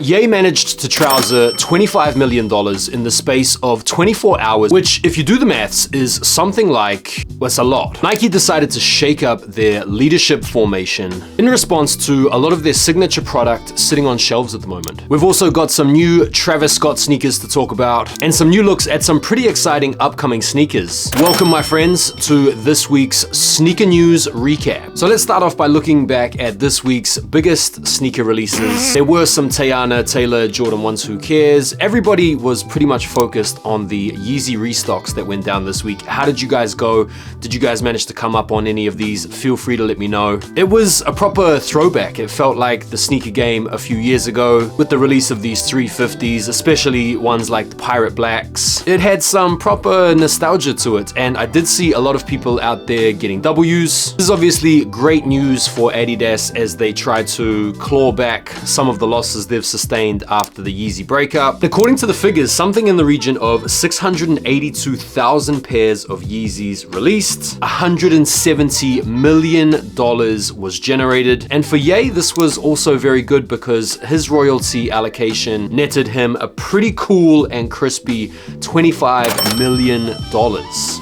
Ye managed to trouser $25 million in the space of 24 hours, which, if you do the maths, is something like, well, it's a lot. Nike decided to shake up their leadership formation in response to a lot of their signature product sitting on shelves at the moment. We've also got some new Travis Scott sneakers to talk about, and some new looks at some pretty exciting upcoming sneakers. Welcome, my friends, to this week's Sneaker News Recap. So let's start off by looking back at this week's biggest sneaker releases. There were some Taylor Jordan 1s, who cares? Everybody was pretty much focused on the Yeezy restocks that went down this week. How did you guys go? Did you guys manage to come up on any of these? Feel free to let me know. It was a proper throwback. It felt like the sneaker game a few years ago with the release of these 350s, especially ones like the Pirate Blacks. It had some proper nostalgia to it, and I did see a lot of people out there getting W's. This is obviously great news for Adidas as they try to claw back some of the losses they've sustained after the Yeezy breakup. According to the figures, something in the region of 682,000 pairs of Yeezys released, $170 million was generated. And for Ye, this was also very good because his royalty allocation netted him a pretty cool and crispy $25 million.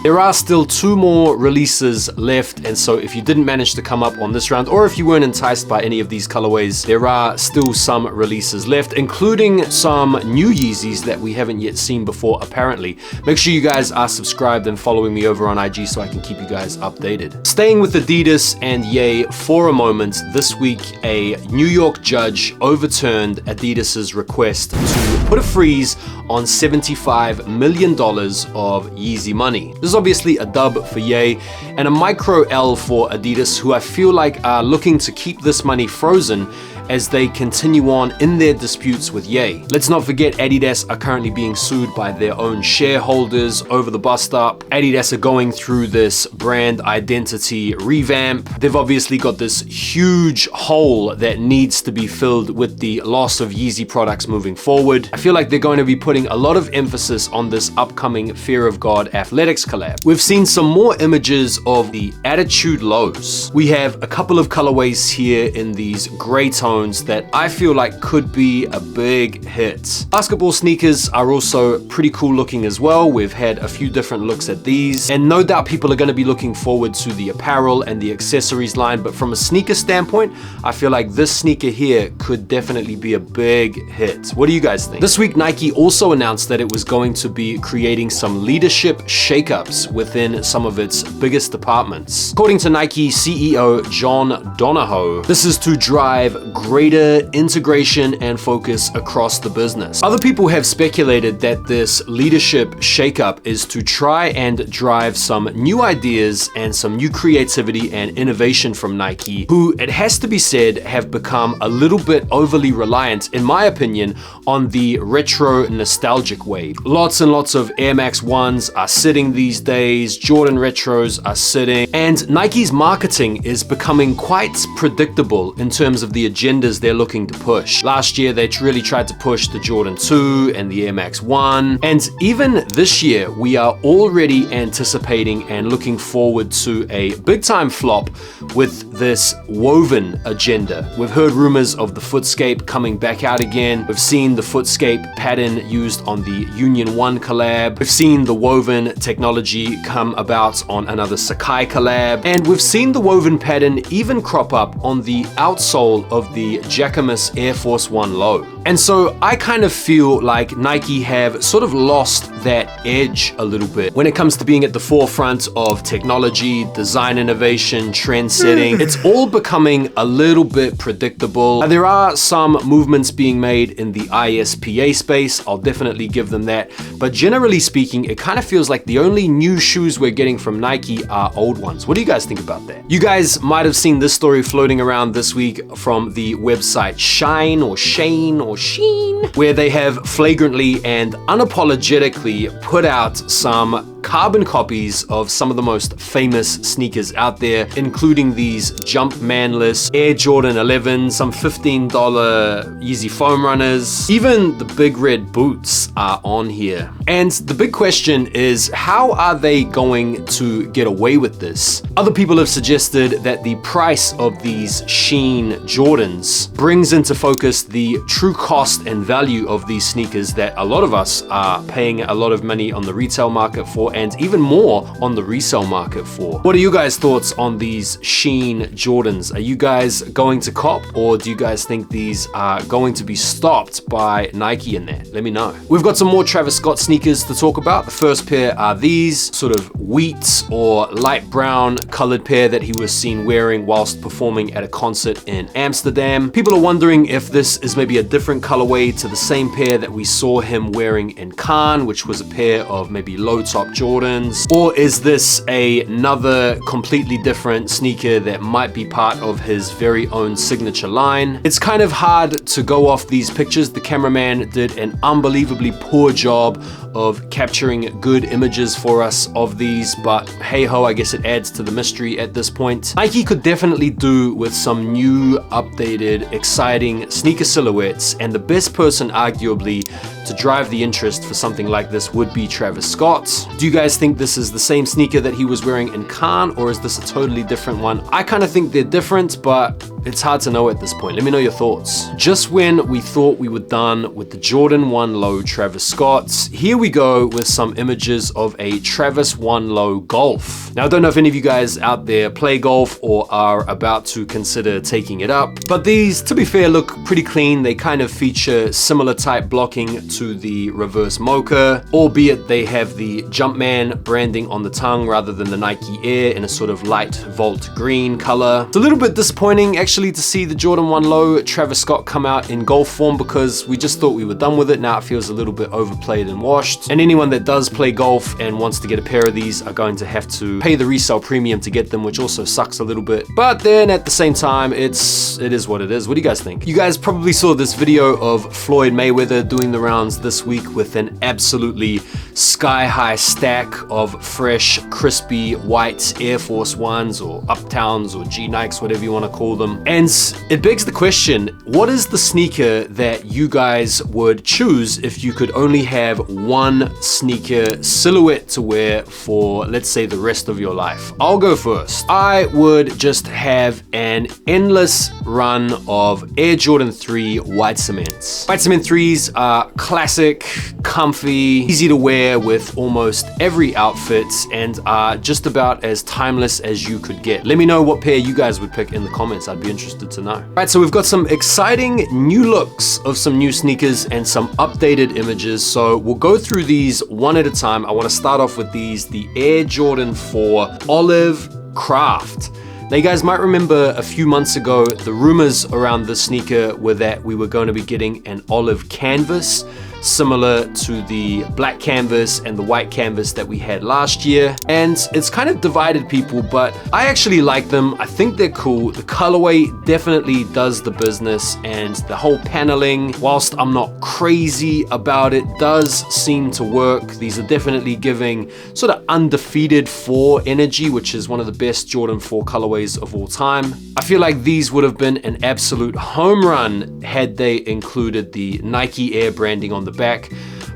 There are still 2 more releases left, and so if you didn't manage to come up on this round, or if you weren't enticed by any of these colorways, there are still some releases left, including some new Yeezys that we haven't yet seen before, apparently. Make sure you guys are subscribed and following me over on IG so I can keep you guys updated. Staying with Adidas and Ye for a moment, this week a New York judge overturned Adidas's request to put a freeze on $75 million of Yeezy money. This is obviously a dub for Ye and a micro L for Adidas, who I feel like are looking to keep this money frozen as they continue on in their disputes with Ye. Let's not forget Adidas are currently being sued by their own shareholders over the bust up. Adidas are going through this brand identity revamp. They've obviously got this huge hole that needs to be filled with the loss of Yeezy products moving forward. I feel like they're going to be putting a lot of emphasis on this upcoming Fear of God Athletics collab. We've seen some more images of the Attitude Lows. We have a couple of colorways here in these gray tones that I feel like could be a big hit. Basketball sneakers are also pretty cool looking as well. We've had a few different looks at these, and no doubt people are going to be looking forward to the apparel and the accessories line, but from a sneaker standpoint, I feel like this sneaker here could definitely be a big hit. What do you guys think? This week, Nike also announced that it was going to be creating some leadership shakeups within some of its biggest departments. According to Nike CEO John Donahoe, this is to drive greater integration and focus across the business. Other people have speculated that this leadership shakeup is to try and drive some new ideas and some new creativity and innovation from Nike, who, it has to be said, have become a little bit overly reliant, in my opinion, on the retro nostalgic wave. Lots and lots of Air Max 1s are sitting these days, Jordan retros are sitting, and Nike's marketing is becoming quite predictable in terms of the agendas they're looking to push. Last year, they really tried to push the Jordan 2 and the Air Max 1. And even this year, we are already anticipating and looking forward to a big time flop with this woven agenda. We've heard rumors of the Footscape coming back out again. We've seen the Footscape pattern used on the Union 1 collab. We've seen the woven technology come about on another Sacai collab. And we've seen the woven pattern even crop up on the outsole of the Jacquemus Air Force 1 low. And so I kind of feel like Nike have sort of lost that edge a little bit when it comes to being at the forefront of technology, design innovation, trend setting. It's all becoming a little bit predictable. Now, there are some movements being made in the ISPA space. I'll definitely give them that. But generally speaking, it kind of feels like the only new shoes we're getting from Nike are old ones. What do you guys think about that? You guys might have seen this story floating around this week from the website Sheen or Sheen, where they have flagrantly and unapologetically put out some carbon copies of some of the most famous sneakers out there, including these Jumpmanless Air Jordan 11s, some $15 Yeezy foam runners, even the big red boots are on here. And the big question is, how are they going to get away with this? Other people have suggested that the price of these Sheen Jordans brings into focus the true cost and value of these sneakers that a lot of us are paying a lot of money on the retail market for, and even more on the resale market for. What are you guys' thoughts on these Sheen Jordans? Are you guys going to cop, or do you guys think these are going to be stopped by Nike in that? Let me know. We've got some more Travis Scott sneakers to talk about. The first pair are these sort of wheat or light brown colored pair that he was seen wearing whilst performing at a concert in Amsterdam. People are wondering if this is maybe a different colorway to the same pair that we saw him wearing in Cannes, which was a pair of maybe low top Jordans, or is this another completely different sneaker that might be part of his very own signature line? It's kind of hard to go off these pictures. The cameraman did an unbelievably poor job of capturing good images for us of these, but hey ho, I guess it adds to the mystery at this point. Nike could definitely do with some new, updated, exciting sneaker silhouettes, and the best person arguably to drive the interest for something like this would be Travis Scott. Do you guys think this is the same sneaker that he was wearing in Cannes, or is this a totally different one? I kind of think they're different, but it's hard to know at this point. Let me know your thoughts. Just when we thought we were done with the Jordan 1 Low Travis Scott, here we go with some images of a Travis 1 Low Golf. Now, I don't know if any of you guys out there play golf or are about to consider taking it up, but these, to be fair, look pretty clean. They kind of feature similar type blocking to the reverse mocha, albeit they have the Jumpman branding on the tongue rather than the Nike Air in a sort of light Volt green color. It's a little bit disappointing actually to see the Jordan 1 Low Travis Scott come out in golf form, because we just thought we were done with it. Now it feels a little bit overplayed and washed, and anyone that does play golf and wants to get a pair of these are going to have to pay the resale premium to get them, which also sucks a little bit. But then at the same time, it is what it is. What do you guys think? You guys probably saw this video of Floyd Mayweather doing the rounds this week with an absolutely sky-high stack of fresh, crispy, white Air Force Ones or Uptowns or G-Nikes, whatever you want to call them. And it begs the question, what is the sneaker that you guys would choose if you could only have one sneaker silhouette to wear for, let's say, the rest of your life? I'll go first. I would just have an endless run of Air Jordan 3 White Cements. White Cement 3s are classic, comfy, easy to wear with almost every outfit, and are just about as timeless as you could get. Let me know what pair you guys would pick in the comments. I'd be interested to know. Right, so we've got some exciting new looks of some new sneakers and some updated images. So we'll go through these one at a time. I want to start off with these, the Air Jordan 4 Olive Craft. Now, you guys might remember a few months ago, the rumors around this sneaker were that we were going to be getting an olive canvas, similar to the black canvas and the white canvas that we had last year. And it's kind of divided people, but I actually like them. I think they're cool. The colorway definitely does the business, and the whole paneling, whilst I'm not crazy about it, does seem to work. These are definitely giving sort of undefeated 4 energy, which is one of the best Jordan 4 colorways of all time. I feel like these would have been an absolute home run had they included the Nike Air branding on the back.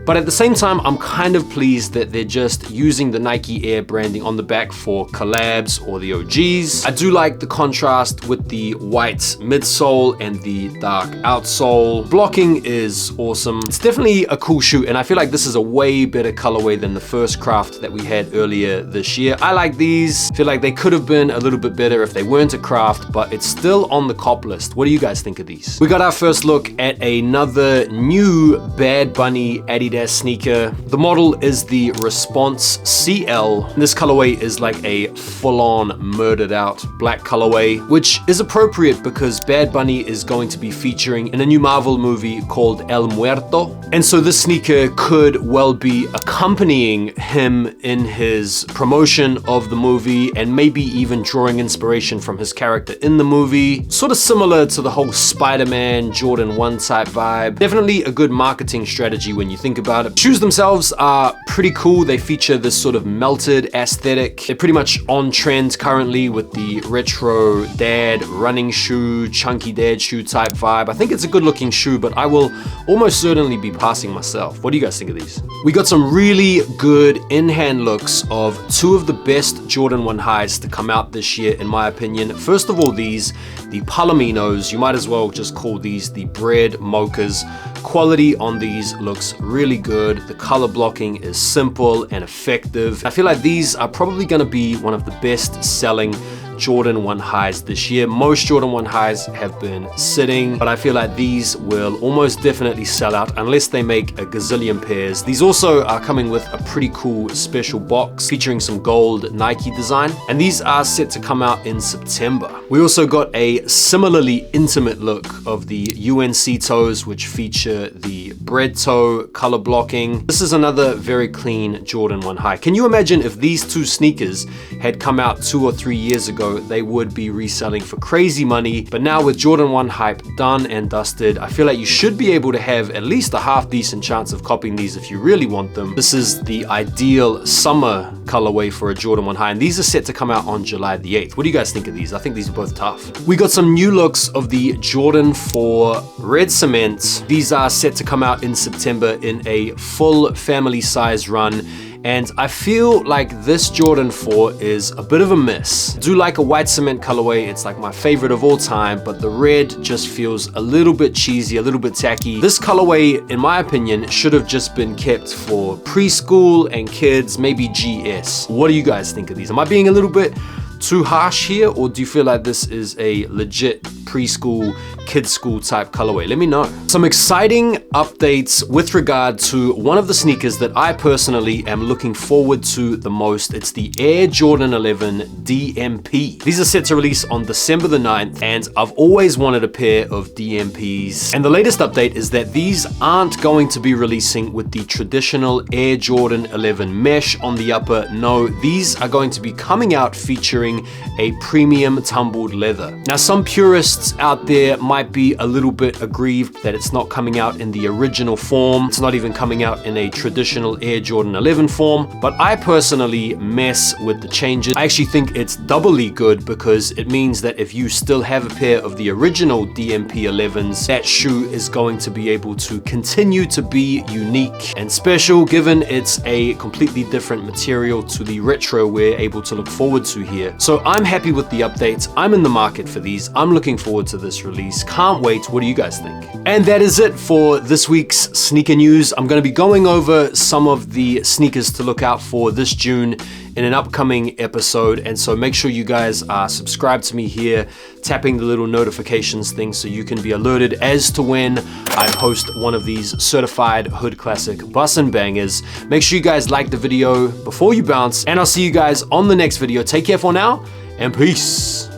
But at the same time, I'm kind of pleased that they're just using the Nike Air branding on the back for collabs or the OGs. I do like the contrast with the white midsole and the dark outsole. Blocking is awesome. It's definitely a cool shoe, and I feel like this is a way better colorway than the first craft that we had earlier this year. I like these. I feel like they could have been a little bit better if they weren't a craft, but it's still on the cop list. What do you guys think of these? We got our first look at another new Bad Bunny Adidas sneaker. The model is the Response CL. This colorway is like a full-on murdered out black colorway, which is appropriate because Bad Bunny is going to be featuring in a new Marvel movie called El Muerto. And so this sneaker could well be accompanying him in his promotion of the movie, and maybe even drawing inspiration from his character in the movie. Sort of similar to the whole Spider-Man Jordan 1 type vibe. Definitely a good marketing strategy when you think about it. Shoes themselves are pretty cool. They feature this sort of melted aesthetic. They're pretty much on trend currently with the retro dad running shoe, chunky dad shoe type vibe. I think it's a good looking shoe, but I will almost certainly be passing myself. What do you guys think of these? We got some really good in-hand looks of two of the best Jordan 1 highs to come out this year, in my opinion. First of all, these, the Palominos. You might as well just call these the bread mochas. Quality on these looks really good. The color blocking is simple and effective. I feel like these are probably going to be one of the best selling Jordan 1 highs this year. Most Jordan 1 highs have been sitting, but I feel like these will almost definitely sell out unless they make a gazillion pairs. These also are coming with a pretty cool special box featuring some gold Nike design, and these are set to come out in September. We also got a similarly intimate look of the UNC toes, which feature the bread toe color blocking. This is another very clean Jordan 1 high. Can you imagine if these two sneakers had come out 2 or 3 years ago? They would be reselling for crazy money. But now with Jordan 1 hype done and dusted, I feel like you should be able to have at least a half decent chance of copying these if you really want them. This is the ideal summer colorway for a Jordan 1 high, and these are set to come out on July the 8th. What do you guys think of these? I think these are both tough. We got some new looks of the Jordan 4 red cement. These are set to come out in September in a full family size run. And I feel like this Jordan 4 is a bit of a miss. I do like a white cement colorway. It's like my favorite of all time, but the red just feels a little bit cheesy, a little bit tacky. This colorway, in my opinion, should have just been kept for preschool and kids, maybe GS. What do you guys think of these? Am I being a little bit too harsh here, or do you feel like this is a legit preschool, kids school type colorway? Let me know. Some exciting updates with regard to one of the sneakers that I personally am looking forward to the most. It's the Air Jordan 11 DMP. These are set to release on December the 9th, and I've always wanted a pair of DMPs. And the latest update is that these aren't going to be releasing with the traditional Air Jordan 11 mesh on the upper. No, these are going to be coming out featuring a premium tumbled leather. Now, some purists out there might be a little bit aggrieved that it's not coming out in the original form. It's not even coming out in a traditional Air Jordan 11 form, but I personally mess with the changes. I actually think it's doubly good because it means that if you still have a pair of the original DMP 11s, that shoe is going to be able to continue to be unique and special, given it's a completely different material to the retro we're able to look forward to here. So I'm happy with the updates. I'm in the market for these. I'm looking forward to this release. Can't wait. What do you guys think? And that is it for this week's sneaker news. I'm going to be going over some of the sneakers to look out for this June in an upcoming episode, and so make sure you guys are subscribed to me here, tapping the little notifications thing so you can be alerted as to when I post one of these certified hood classic bussin' bangers. Make sure you guys like the video before you bounce, and I'll see you guys on the next video. Take care for now, and peace.